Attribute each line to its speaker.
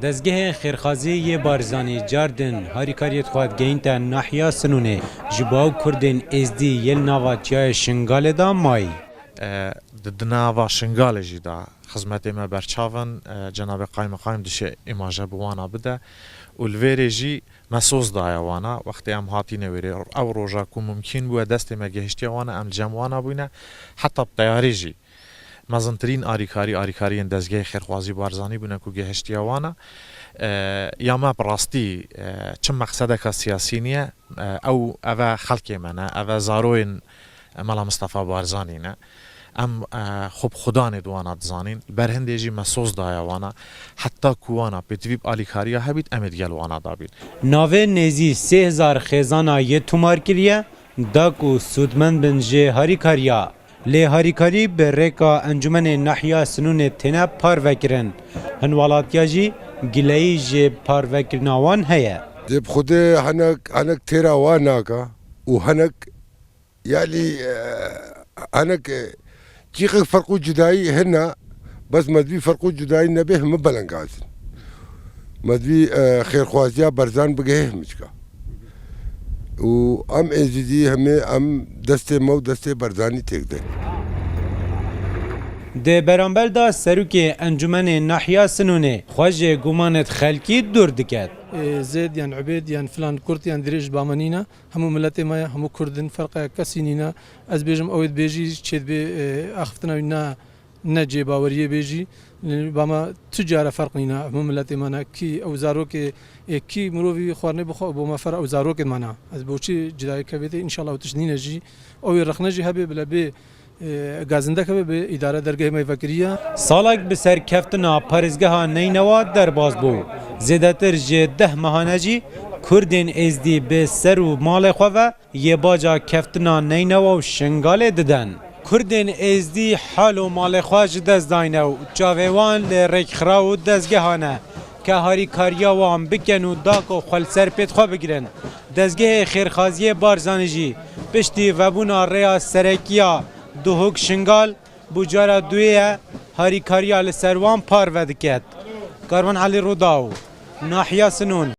Speaker 1: دزگه خیرخازی بارزانی جاردن هاریکاریت خواد گینت ناحیه سنونه جباو کردن ازدی یل نواتیای شنگال دا مای
Speaker 2: دناوا شنگال جدا خدمت ما برچاون جناب قایم دشه ایماجه بوانا بده والویری جی مسوز دایا وانا وقتی ام هاتی نویری او روزا کو ممکن بود دست ما گهشتی وانا ام جموانا بوینه حتی بطیاری جی مزنترین آریکاری دزگه خیرخوازی بارزانی بونه کو گهشتی وانا یا ما براستی چه مقصده که سیاسی نیه او خلقی منه او زاروین ملا مصطفى بارزانی نه ام خوب خدا ندوانات زانین برهنده جی مسوز دایا وانا حتی کوانا بتویب آلیکاریا هبید امید گل وانا دابید
Speaker 1: ناوه نزی 3000 خیزانا یه تومار کریه داکو سودمن بنجه هاریکاریا لی هاریکاری به رکا انجمن ناحیه سنون تنه پار وکرن هنوالاتیا جی گلهی جی پار وکرناوان هیا
Speaker 3: دب خوده هنک تیرا واناکا و هنک يعني أنا كيخ فرقو جداي هنا بس مدبي فرقو جداي نبيه مبلنقاز مدبي خير خوازيا برزان بقيه مشكا وأم إزدي همي أم دستي مو دستي برزاني تقدر
Speaker 1: ده برانبر دا سروک انجمن ناحیه سنونه خواجه گمانت خلکی دور دکد
Speaker 4: زيد يعني عبيد يعني فلان كرد يعني دريج بامانينا همو ملتي ما همو كردن فرق كسينينا از بيجم اويد بيجي تشد بي اخفتنا ونا نجي باوريه بيجي باما تجاره فرقينا همو ملتي مانا كي او زاروك كي مروفي خورني بخو بما فرق او زاروك مانا از بوشي جداي كبيتي ان شاء الله تشنينا جي او رخنجي هبي بلا بي گازنده که به اداره درگاه میفکریه
Speaker 1: سالک به سرکفتنا پارزگاه نینوا در باز بو زیادتر جه 10 ماهانه جی کردین ازدی به سر و مال خواه یه باجا کفتنا نینوا و شنگال ددن کردین ازدی حال و مال خواه دست داینه و جاویوان لرکخرا و دزگهانه که هاری کاریا وان بکن و داک و خلسر پیت خواه بگیرن دزگه خیرخازی بارزانی جی پشتی وبونا ریا سرکیا دوهک شنگال بوجارا دویه هاریکاریا لسروان پار ودکت کاروان علی روداو ناحیه سنون